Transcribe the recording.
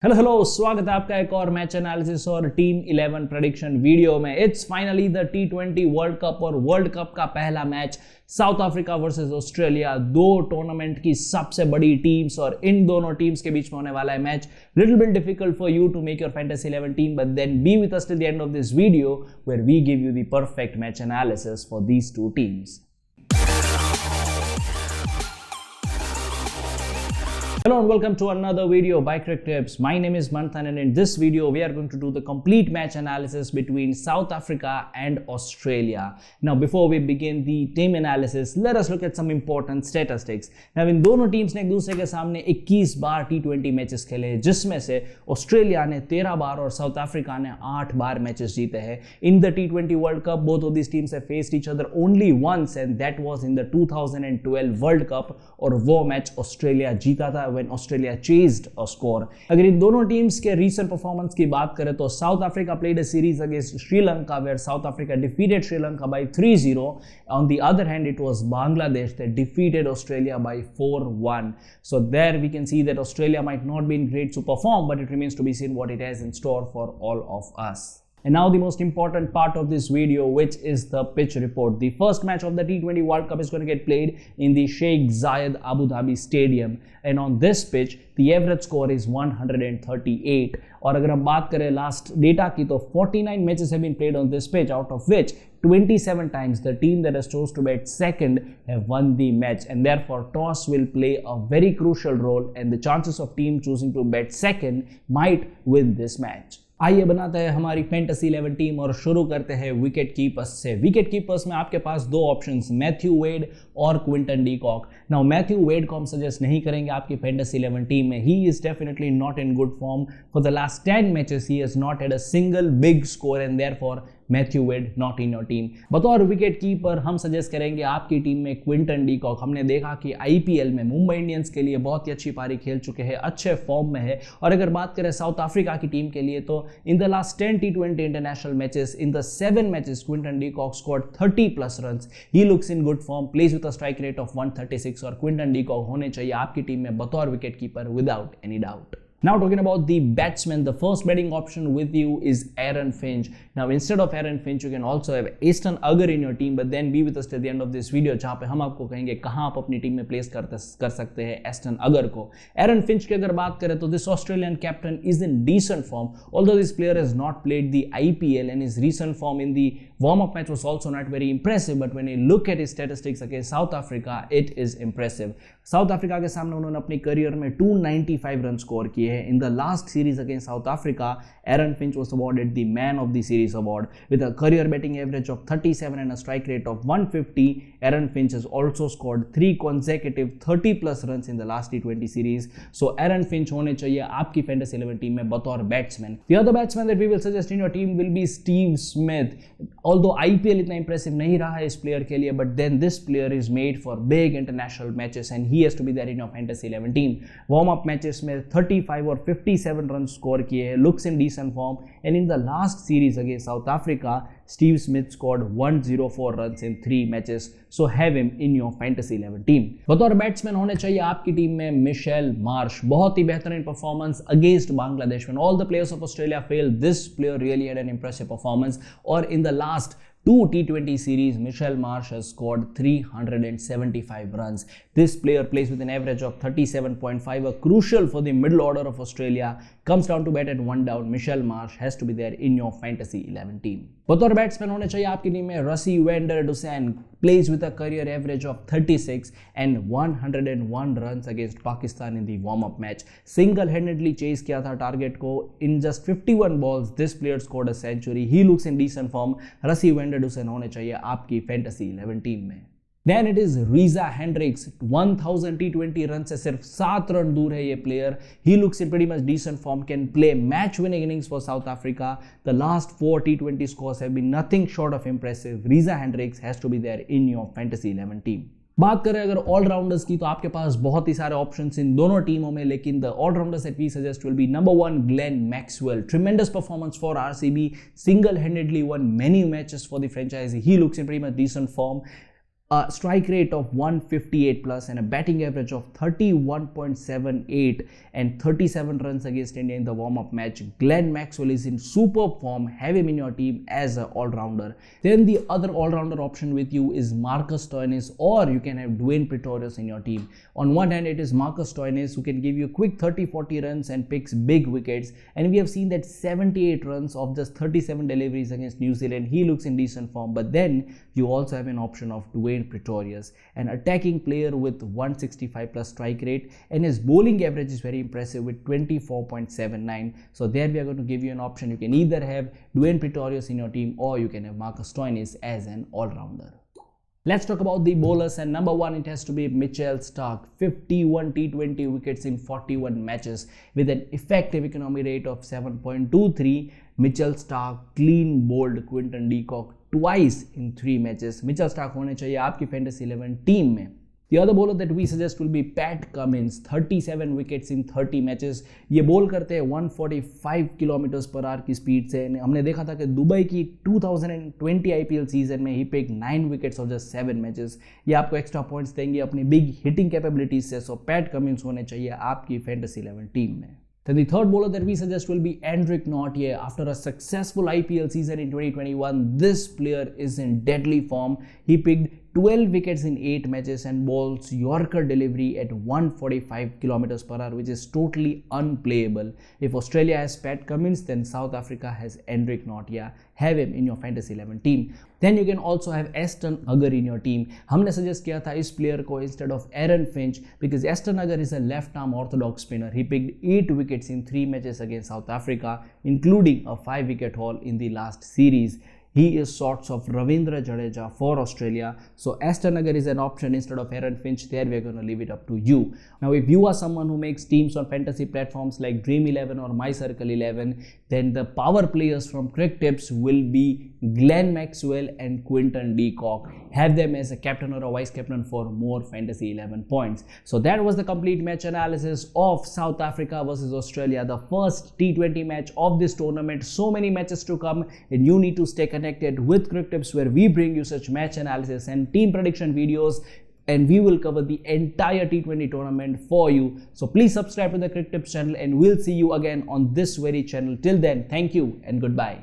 Hello स्वागत है आपका एक और मैच एनालिसिस और टीम 11 प्रेडिक्शन वीडियो में। It's finally the T20 world cup और वर्ल्ड कप का पहला match south Africa versus Australia, दो टूर्नामेंट की सबसे बड़ी टीम्स और इन दोनों टीम्स के बीच में होने वाला है match. Little bit difficult for you to make your fantasy 11 team, but then be with us till the end of this video where we give you the perfect match analysis for these two teams. Hello and welcome to another video by CricTips. My name is Manthan and in this video we are going to do the complete match analysis between South Africa and Australia. Now before we begin the team analysis, let us look at some important statistics. Now इन दोनों teams ने एक दूसरे के सामने 21 बार T20 matches खेले, जिसमें से Australia ने 13 बार और साउथ अफ्रीका ने 8 बार मैचेस जीते हैं। In the T20 World Cup, both of these teams have faced each other only once and that was in the 2012 World Cup और वो मैच ऑस्ट्रेलिया जीता था when Australia chased a score. अगर इन दोनों teams के recent performance की बात करें तो South Africa played a series against Sri Lanka where South Africa defeated Sri Lanka by 3-0. On the other hand, it was Bangladesh that defeated Australia by 4-1. So there we can see that Australia might not be in great to perform, but it remains to be seen what it has in store for all of us. And now the most important part of this video, which is the pitch report. The first match of the T20 World Cup is going to get played in the Sheikh Zayed Abu Dhabi Stadium. And on this pitch, the average score is 138. और अगर हम बात करें last data की तो 49 matches have been played on this pitch, out of which 27 times the team that has chose to bat second have won the match, and therefore toss will play a very crucial role and the chances of team choosing to bat second might win this match. आइए बनाते हैं हमारी fantasy 11 team और शुरू करते हैं wicket keepers से। Wicket keepers में आपके पास दो ऑप्शंस, मैथ्यू वेड और Quinton de Kock. Now Matthew Wade को हम सजेस्ट नहीं करेंगे आपकी फैंटेसी 11 टीम में। He is definitely not in good form. For the last 10 matches he has not had a single big score and therefore Matthew Wade not in your team. बतौर wicket keeper हम suggest करेंगे आपकी team में Quinton de Kock. हमने देखा कि IPL में Mumbai Indians के लिए बहुत ही अच्छी पारी खेल चुके हैं, अच्छे फॉर्म में है। और अगर बात करें साउथ अफ्रीका की टीम के लिए तो in the last 10 T20 international matches, in the 7 matches Quinton de Kock scored 30 plus runs. He looks in good form, plays with a strike rate of 136 और क्विंटन डी कॉक होने चाहिए आपकी team में बतौर wicket keeper without any doubt. Now talking about the batsmen, the first batting option with you is Aaron Finch. Now instead of Aaron Finch, you can also have Easton Agar in your team, but then be with us till the end of this video जहाँ पे हम आपको कहेंगे कहाँ आप अपनी team में place कर सकते हैं एस्टन अगर को। Aaron Finch की अगर बात करें तो this Australian captain is in decent form, although this player has not played the IPL and his recent form in the warm-up match was also not very impressive, but when you look at his statistics against South Africa, it is impressive. South Africa के सामने उन्होंने अपनी career में 295 run score किए हैं। इन the last series against south Africa, Aaron Finch was awarded the man of the series award with a career batting average of 37 and a strike rate of 150. Aaron Finch has also scored 3 consecutive 30 plus runs in the last T20 series. So Aaron Finch होने चाहिए आपकी fantasy 11 team में बतौर batsman. The other batsman that we will suggest in your team will be Steve Smith. Although IPL इतना impressive नहीं रहा है इस प्लेयर के लिए, but then this player is made for big international matches and he has to be there in your fantasy 11 team. Warm up matches में 35 और 57 run score किए हैं, looks in decent form, and in the last series against South Africa, Steve Smith scored 104 runs in 3 matches. So have him in your fantasy 11 team. बतौर batsman होने चाहिए आपकी team में Mitchell Marsh. बहुत ही बेहतरीन performance against Bangladesh. When all the players of Australia failed, this player really had an impressive performance. और in the last 2 T20 series, Michel Marsh has scored 375 runs. This player plays with an average of 37.5, crucial for the middle order of Australia. Comes down to bat at 1 down. Michel Marsh has to be there in your fantasy 11 team. बतौर batsman होने चाहिए आपकी team में रसी vendor डुसैन। Plays with a career average of 36 and 101 runs against Pakistan in the warm-up match. Single-handedly chase किया था target को। In just 51 balls, this player scored a century. He looks in decent form. रसी vendor डुसैन होने चाहिए आपकी fantasy 11 team में। Then it is Reza Hendricks, 1000 T20 run से सिर्फ 7 रन दूर है ये player. He looks in pretty much decent form, can play match-winning innings for South Africa. The last 4 T20 scores have been nothing short of impressive. Reza Hendricks has to be there in your fantasy 11 team. बात करें अगर allrounders की तो आपके पास बहुत ही सारे options इन दोनों टीमों में, लेकिन the allrounders that we suggest will be number 1 Glenn Maxwell. Tremendous performance for RCB, single handedly won many matches for the franchise. He looks in pretty much decent form. a strike rate of 158 plus and a batting average of 31.78 and 37 runs against India in the warm-up match. Glenn Maxwell is in superb form. Have him in your team as an all-rounder. Then the other all-rounder option with you is Marcus Stoinis, or you can have Dwayne Pretorius in your team. On one hand, it is Marcus Stoinis who can give you quick 30-40 runs and picks big wickets, and we have seen that 78 runs of just 37 deliveries against New Zealand. He looks in decent form. But then you also have an option of Dwayne Pretorius, an attacking player with 165 plus strike rate, and his bowling average is very impressive with 24.79. so there we are going to give you an option. You can either have Dwayne Pretorius in your team, or you can have Marcus Stoinis as an all-rounder. Let's talk about the bowlers, and number one, it has to be Mitchell Starc. 51 T20 wickets in 41 matches with an effective economy rate of 7.23. Mitchell Starc clean bowled Quinton de Kock twice in 3 matches. Mitchell Starc होने चाहिए आपकी fantasy 11 team में. The other bowler that we suggest will be Pat Cummins. 37 wickets in 30 matches. ये ball करते हैं 145 kilometre per hour की speed से. हमने देखा था कि दुबई की 2020 IPL सीजन में ही पिक 9 विकेट्स और जस्ट 7 मैचेस. ये आपको एक्स्ट्रा पॉइंट्स देंगे अपनी बिग हिटिंग कैपेबिलिटीज से. सो पैट कमिंस होने चाहिए आपकी फैंटेसी 11 टीम में. Then the third bowler that we suggest will be Endrick Nortje. After a successful IPL season in 2021, this player is in deadly form. He picked 12 wickets in 8 matches and bowls Yorker delivery at 145 kilometers per hour, which is totally unplayable. If Australia has Pat Cummins, then South Africa has Endrick Nortje. Have him in your fantasy 11 team. Then you can also have Aston Agar in your team. हमने suggest किया था इस player को instead of Aaron Finch, because Aston Agar is a left-arm orthodox spinner. He picked 8 wickets in 3 matches against South Africa, including a 5-wicket haul in the last series. He is sorts of Ravindra Jadeja for Australia. So Aston Agar is an option instead of Aaron Finch. There we are going to leave it up to you. Now if you are someone who makes teams on fantasy platforms like Dream 11 or My Circle 11, then the power players from CricTips will be Glenn Maxwell and Quinton de Kock. Have them as a captain or a vice captain for more fantasy 11 points. So that was the complete match analysis of South Africa versus Australia, the first T20 match of this tournament. So many matches to come, and you need to stay connected with CricTips, where we bring you such match analysis and team prediction videos, and we will cover the entire T20 tournament for you. So please subscribe to the CricTips channel, and we'll see you again on this very channel. Till then, thank you and goodbye.